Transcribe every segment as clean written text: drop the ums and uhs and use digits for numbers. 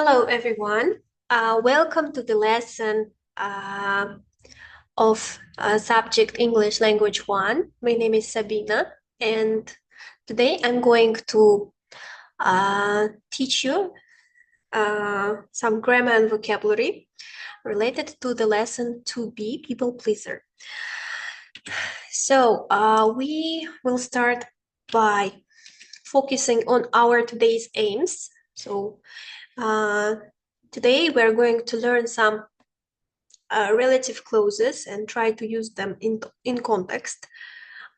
Hello, everyone. Welcome to the lesson of subject English Language 1. My name is Sabina, and today I'm going to teach you some grammar and vocabulary related to the lesson 2B, People Pleaser. So we will start by focusing on our today's aims. So today we're going to learn some relative clauses and try to use them in context.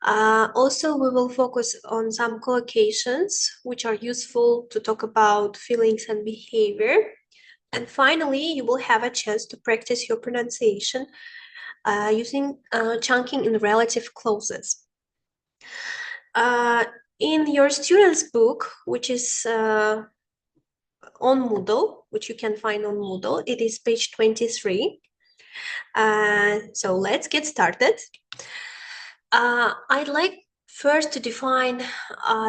Also, we will focus on some collocations which are useful to talk about feelings and behavior. And finally, you will have a chance to practice your pronunciation using chunking in relative clauses. In your student's book, which is on Moodle, which you can find on Moodle, it is page 23. So let's get started. I'd like first to define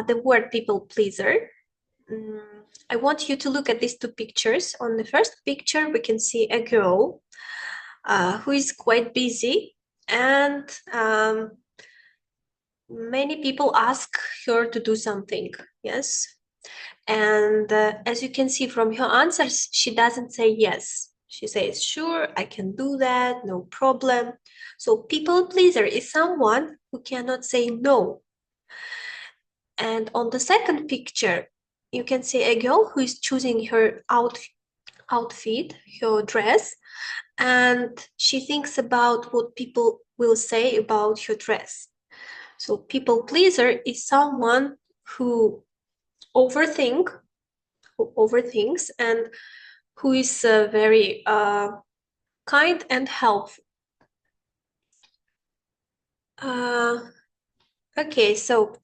the word people pleaser. I want you to look at these two pictures. On the first picture, we can see a girl who is quite busy, and many people ask her to do something, yes? And as you can see from her answers, she doesn't say yes. She says, sure, I can do that, no problem. So people pleaser is someone who cannot say no. And on the second picture, you can see a girl who is choosing her outfit, her dress, and she thinks about what people will say about her dress. So people pleaser is someone who overthinks and who is very kind and helpful. Okay, so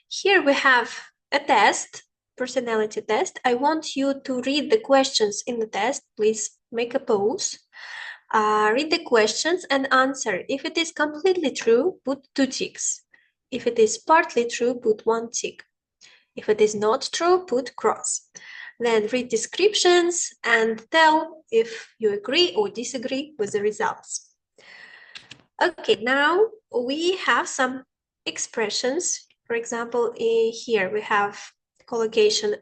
here we have a test, personality test. I want you to read the questions in the test. Please make a pause. Read the questions and answer. If it is completely true, put 2 ticks. If it is partly true, put 1 tick. If it is not true, put cross. Then read descriptions and tell if you agree or disagree with the results. Okay, now we have some expressions. For example, here we have collocation.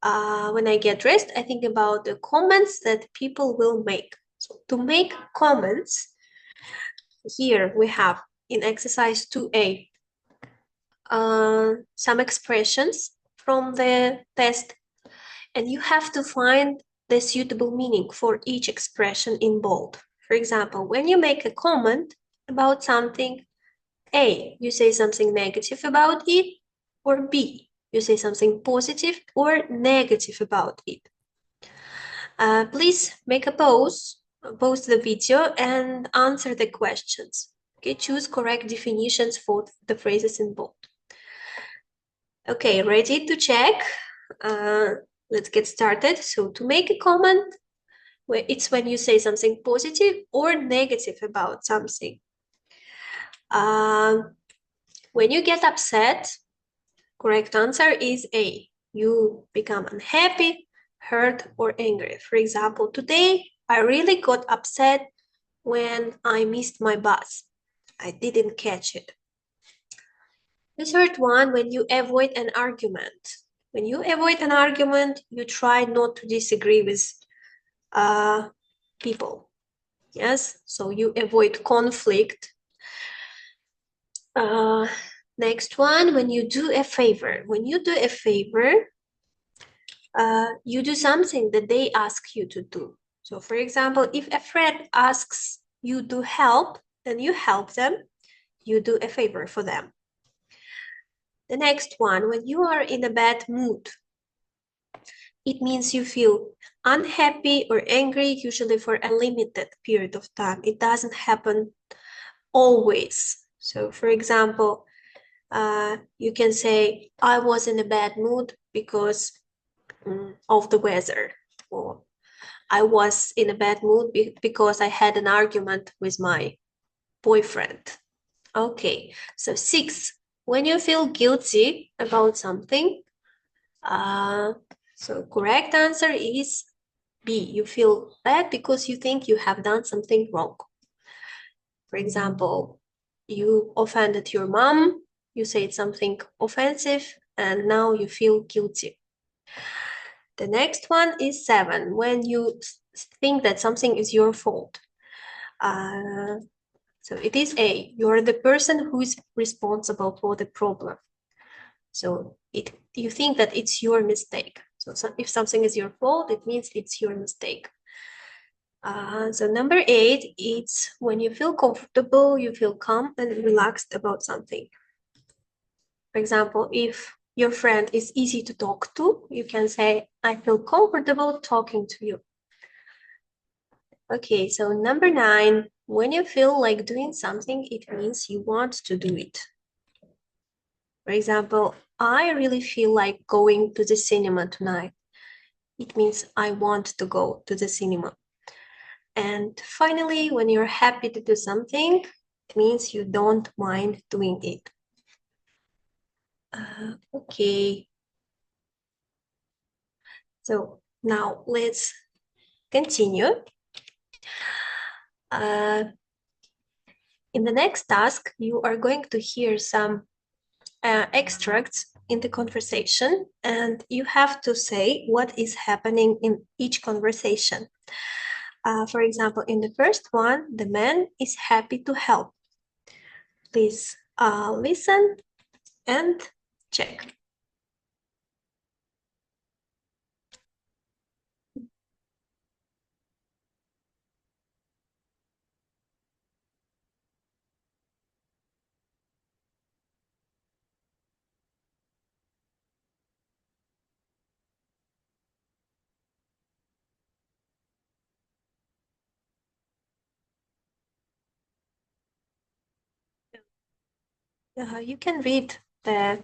When I get dressed, I think about the comments that people will make. So to make comments, here we have in exercise 2A some expressions from the test, and you have to find the suitable meaning for each expression in bold. For example, when you make a comment about something, A, you say something negative about it, or B, you say something positive or negative about it. Please make a pause the video and answer the questions. Okay, choose correct definitions for the phrases in bold. Okay, ready to check? Let's get started. So to make a comment, it's when you say something positive or negative about something. When you get upset, correct answer is A. You become unhappy, hurt, or angry. For example, today I really got upset when I missed my bus. I didn't catch it. The third one, when you avoid an argument. When you avoid an argument, you try not to disagree with people. Yes, so you avoid conflict. Next one, when you do a favor. When you do a favor, you do something that they ask you to do. So for example, if a friend asks you to help, then you help them, you do a favor for them. The next one, when you are in a bad mood, it means you feel unhappy or angry, usually for a limited period of time. It doesn't happen always. So for example, you can say, I was in a bad mood because of the weather, or I was in a bad mood because I had an argument with my boyfriend. Okay, so 6, when you feel guilty about something, so correct answer is B, you feel bad because you think you have done something wrong. For example, you offended your mom, you said something offensive, and now you feel guilty. The next one is 7, when you think that something is your fault. So it is A, you're the person who is responsible for the problem. So you think that it's your mistake. So if something is your fault, it means it's your mistake. So number 8, it's when you feel comfortable, you feel calm and relaxed about something. For example, if your friend is easy to talk to, you can say, I feel comfortable talking to you. Okay, so number 9, when you feel like doing something, it means you want to do it. For example, I really feel like going to the cinema tonight. It means I want to go to the cinema. And finally, when you're happy to do something, it means you don't mind doing it. Okay. So now let's continue. In the next task, you are going to hear some extracts in the conversation, and you have to say what is happening in each conversation. For example, in the first one, the man is happy to help. Please listen and check. You can read the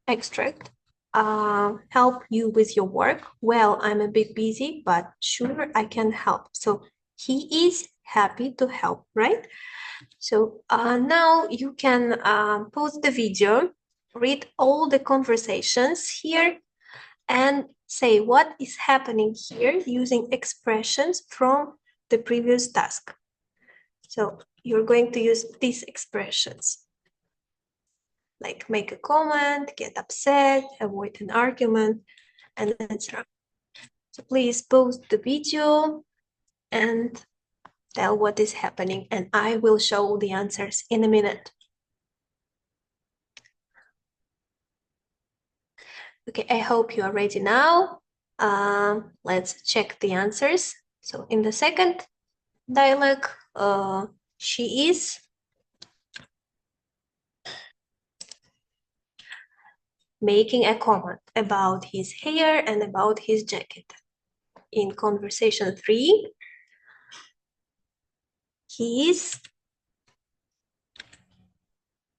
extract. Help you with your work. Well, I'm a bit busy, but sure I can help. So he is happy to help, right? So now you can pause the video, read all the conversations here, and say what is happening here using expressions from the previous task. So you're going to use these expressions, like make a comment, get upset, avoid an argument, and etc. So please pause the video and tell what is happening, and I will show the answers in a minute. Okay, I hope you are ready now. Let's check the answers. So in the second dialogue, she is making a comment about his hair and about his jacket. In conversation 3, he is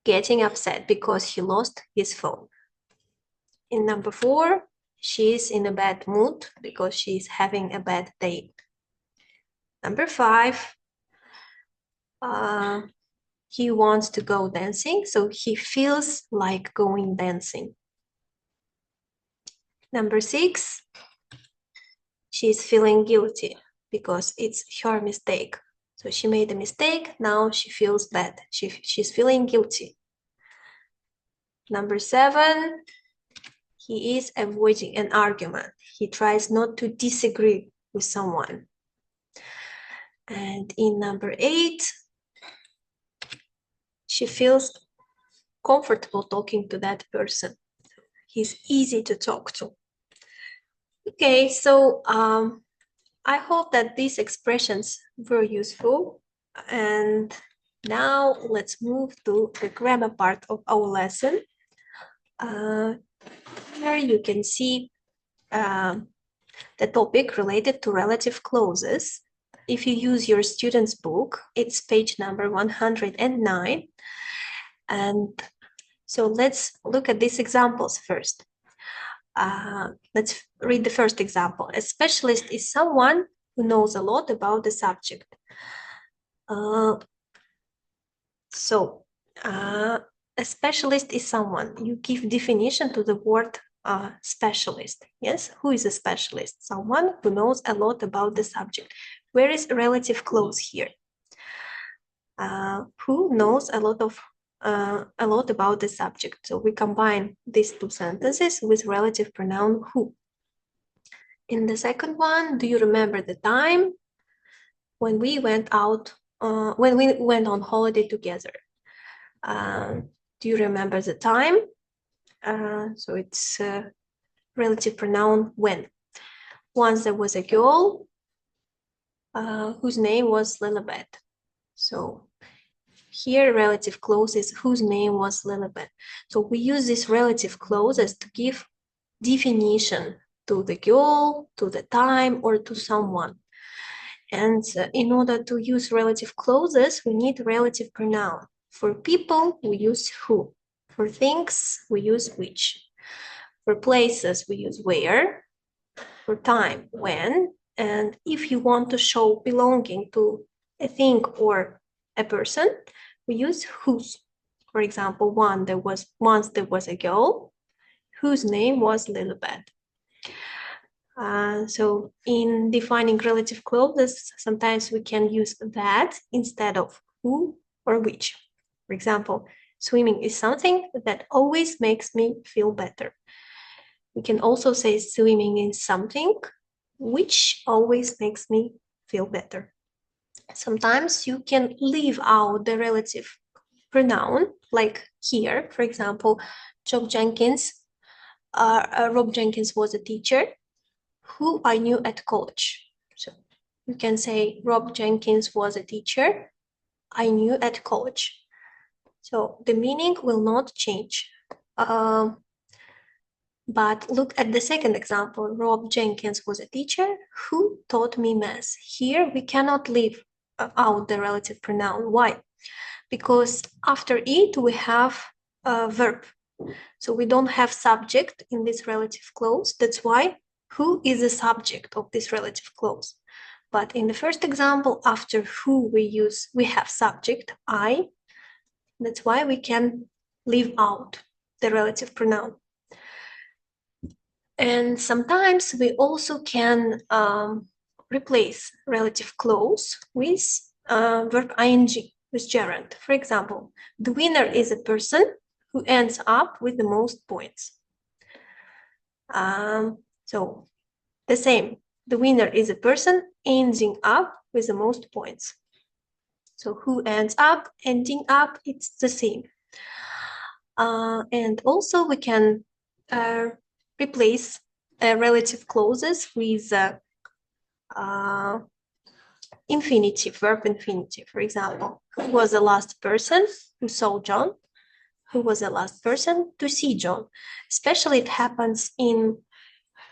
getting upset because he lost his phone. In number 4, she is in a bad mood because she is having a bad day. Number 5, he wants to go dancing, so he feels like going dancing. Number 6, she's feeling guilty because it's her mistake. So she made a mistake, now she feels bad. She's feeling guilty. Number 7, he is avoiding an argument. He tries not to disagree with someone. And in number 8, she feels comfortable talking to that person. He's easy to talk to. Okay, so I hope that these expressions were useful. And now let's move to the grammar part of our lesson. Here you can see the topic related to relative clauses. If you use your student's book, it's page number 109. And so let's look at these examples first. Let's read the first example. A specialist is someone who knows a lot about the subject. A specialist is someone. You give definition to the word specialist. Yes, who is a specialist? Someone who knows a lot about the subject. Where is relative clause here? Who knows a lot about the subject. So we combine these two sentences with relative pronoun who. In the second one, do you remember the time when we went out, when we went on holiday together? Do you remember the time? So it's relative pronoun when. Once there was a girl whose name was Lilibet. So here relative clause is whose name was Lilibet. So we use these relative clauses to give definition to the girl, to the time, or to someone. And in order to use relative clauses, we need relative pronoun. For people, we use who. For things, we use which. For places, we use where. For time, when. And if you want to show belonging to a thing or a person, we use whose. For example, once there was a girl whose name was Lilibet. So in defining relative clauses, sometimes we can use that instead of who or which. For example, swimming is something that always makes me feel better. We can also say swimming is something which always makes me feel better. Sometimes you can leave out the relative pronoun, like here, for example, Rob Jenkins was a teacher who I knew at college. So you can say Rob Jenkins was a teacher I knew at college. So the meaning will not change. But look at the second example. Rob Jenkins was a teacher who taught me math. Here we cannot leave out the relative pronoun. Why? Because after it we have a verb. So we don't have subject in this relative clause. That's why who is the subject of this relative clause. But in the first example, after who we have subject, I. That's why we can leave out the relative pronoun. And sometimes we also can replace relative clause with verb ing, with gerund. For example, the winner is a person who ends up with the most points. So the same, the winner is a person ending up with the most points. So who ends up, ending up, it's the same. And also we can replace relative clauses with infinitive, verb infinitive. For example, who was the last person who saw John? Who was the last person to see John? Especially it happens in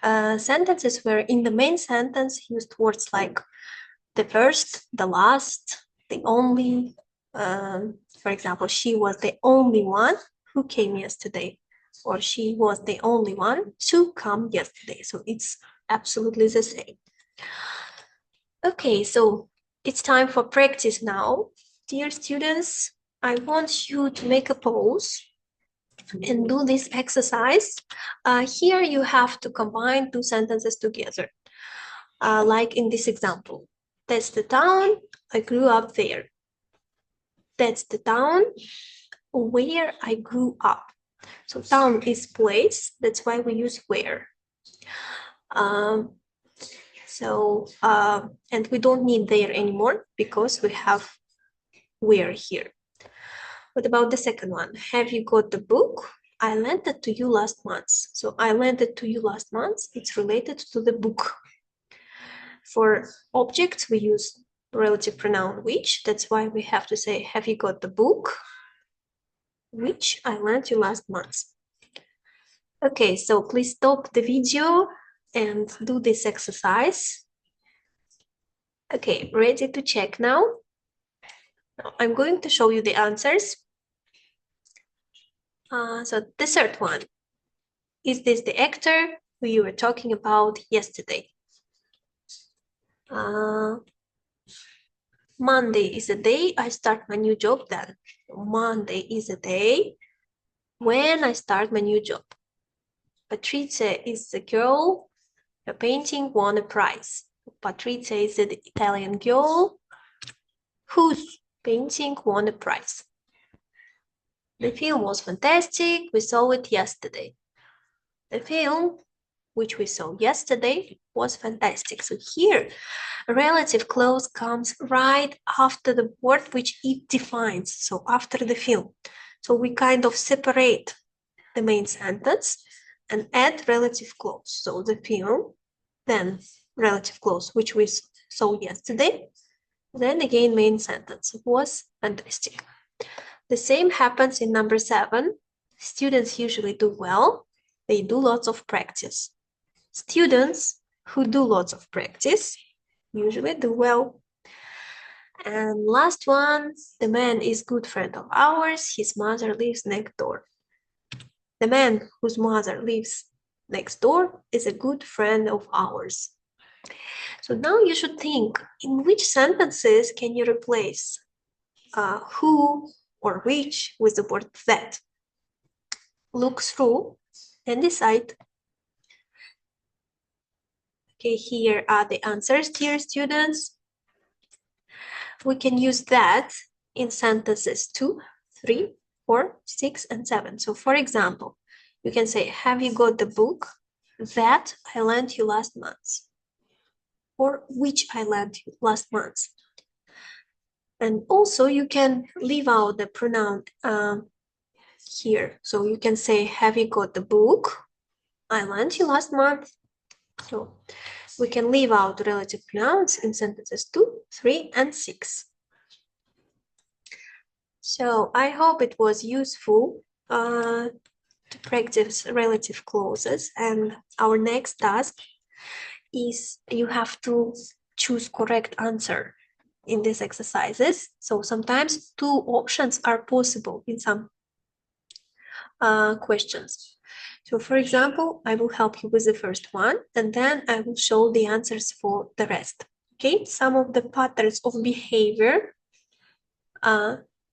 sentences where in the main sentence used words like the first, the last, the only. For example, she was the only one who came yesterday, or she was the only one to come yesterday. So it's absolutely the same. Okay, so it's time for practice now. Dear students, I want you to make a pause and do this exercise. Here you have to combine two sentences together, like in this example. That's the town, I grew up there. That's the town where I grew up. So town is place, that's why we use where. And we don't need there anymore because we have where here. What about the second one? Have you got the book? I lent it to you last month. So I lent it to you last month. It's related to the book. For objects, we use relative pronoun which. That's why we have to say, have you got the book? Which I lent you last month. Okay, so please stop the video and do this exercise. Okay, ready to check now? Now I'm going to show you the answers. So the third one. Is this the actor who you were talking about yesterday? Monday is the day I start my new job then. Monday is the day when I start my new job. Patrizia is the girl. Her painting won a prize. Patrizia is the Italian girl whose painting won a prize. The film was fantastic. We saw it yesterday. The film, which we saw yesterday, was fantastic. So here, a relative clause comes right after the word which it defines. So after the film. So we kind of separate the main sentence and add relative clause. So the film, then relative clause, which we saw yesterday, then again main sentence. It was fantastic. The same happens in number 7. Students usually do well. They do lots of practice. Students who do lots of practice usually do well. And last one, the man is good friend of ours. His mother lives next door. The man whose mother lives next door is a good friend of ours. So now you should think, in which sentences can you replace who or which with the word that? Look through and decide. Okay, here are the answers, dear students. We can use that in sentences 2, 3, 4, 6, and 7. So for example, you can say, have you got the book that I lent you last month? Or which I lent you last month? And also you can leave out the pronoun here. So you can say, have you got the book I lent you last month? So we can leave out relative pronouns in sentences 2, 3, and 6. So I hope it was useful to practice relative clauses. And our next task is you have to choose correct answer in these exercises. So sometimes 2 options are possible in some questions. So for example, I will help you with the first one, and then I will show the answers for the rest. Okay, some of the patterns of behavior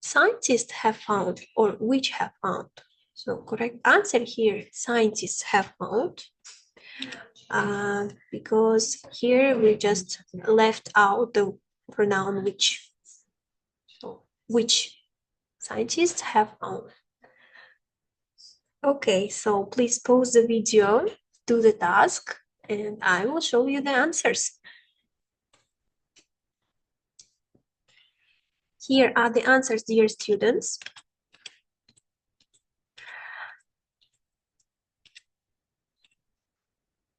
scientists have found, or which have found. So correct answer here, scientists have found, because here we just left out the pronoun which. So which scientists have found. Okay, so please pause the video, do the task, and I will show you the answers. Here are the answers, dear students.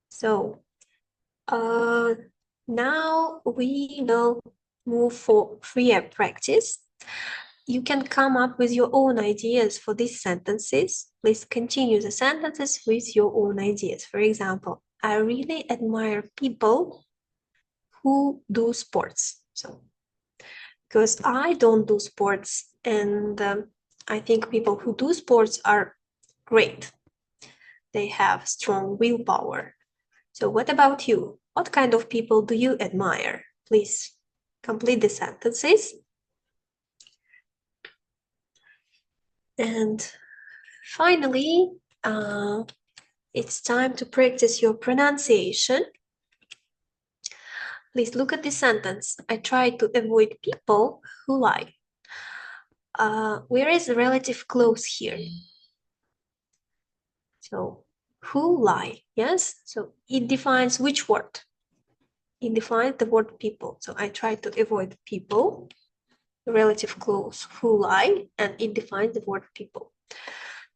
So now we will move for freer practice. You can come up with your own ideas for these sentences. Please continue the sentences with your own ideas. For example, I really admire people who do sports. So, because I don't do sports, and I think people who do sports are great. They have strong willpower. So what about you? What kind of people do you admire? Please complete the sentences. And finally, it's time to practice your pronunciation. Please look at this sentence. I try to avoid people who lie. Where is the relative clause here? So, who lie? Yes, so it defines which word? It defines the word people. So I try to avoid people, relative clause who lie, and it defines the word people.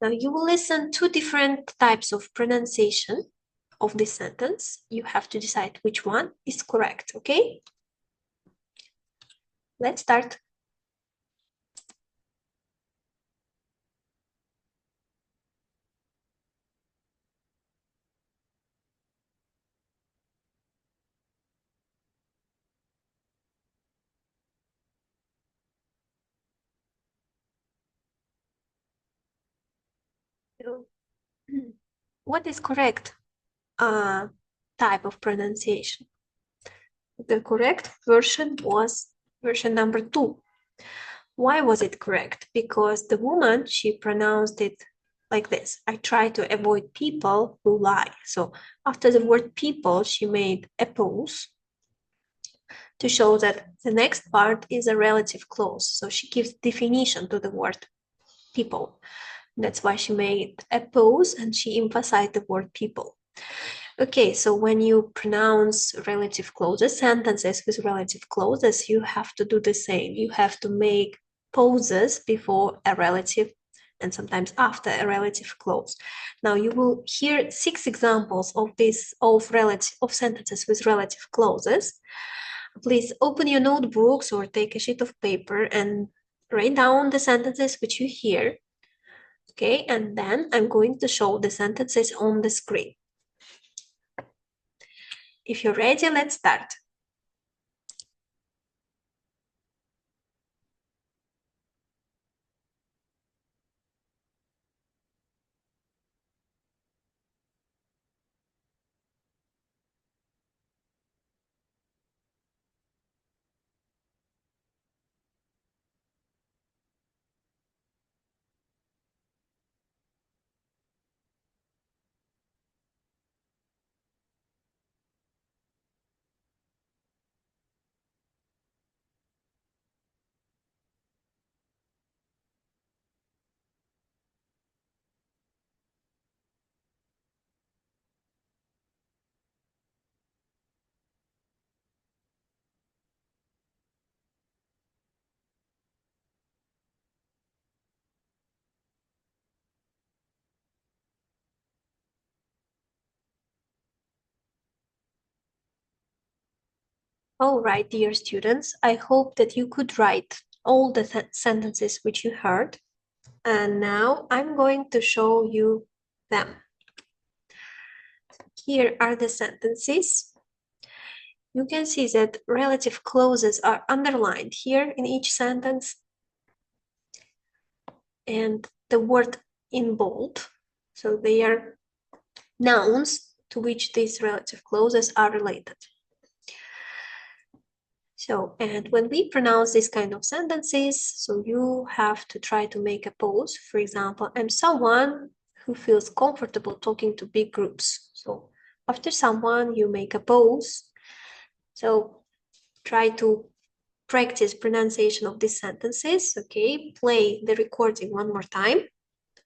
Now you will listen to different types of pronunciation of this sentence. You have to decide which one is correct, okay? Let's start. What is correct type of pronunciation? The correct version was version number 2. Why was it correct? Because the woman, she pronounced it like this. I try to avoid people who lie. So after the word people, she made a pause to show that the next part is a relative clause. So she gives definition to the word people. That's why she made a pause and she emphasized the word people. Okay, so when you pronounce relative clauses, sentences with relative clauses, you have to do the same. You have to make pauses before a relative and sometimes after a relative clause. Now you will hear 6 examples of this of sentences with relative clauses. Please open your notebooks or take a sheet of paper and write down the sentences which you hear. Okay, and then I'm going to show the sentences on the screen. If you're ready, let's start. All right, dear students, I hope that you could write all the sentences which you heard. And now I'm going to show you them. Here are the sentences. You can see that relative clauses are underlined here in each sentence. And the word in bold. So they are nouns to which these relative clauses are related. So, and when we pronounce this kind of sentences, so you have to try to make a pause. For example, I'm someone who feels comfortable talking to big groups. So after someone, you make a pause. So try to practice pronunciation of these sentences, okay? Play the recording one more time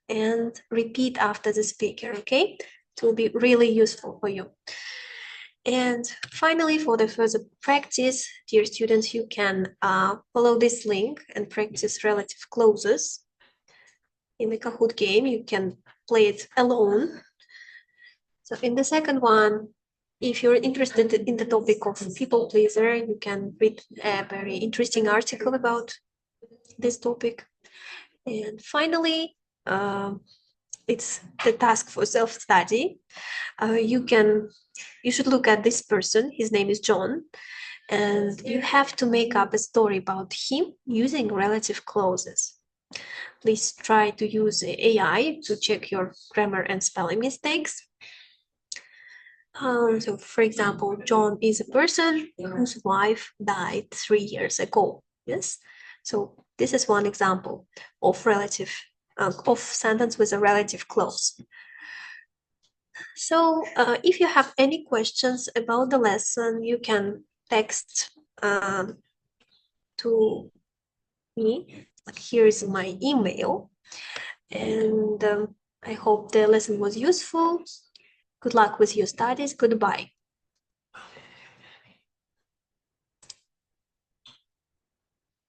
and repeat after the speaker, okay? It will be really useful for you. And finally, for the further practice, dear students, you can follow this link and practice relative clauses. In the Kahoot game, you can play it alone. So in the second one, if you're interested in the topic of people pleaser, you can read a very interesting article about this topic. And finally, it's the task for self-study. You should look at this person. His name is John, and you have to make up a story about him using relative clauses. Please try to use AI to check your grammar and spelling mistakes. So, for example, John is a person whose wife died 3 years ago. Yes. So this is one example of sentence with a relative clause. So if you have any questions about the lesson, you can text to me. Here is my email. And I hope the lesson was useful. Good luck with your studies. Goodbye.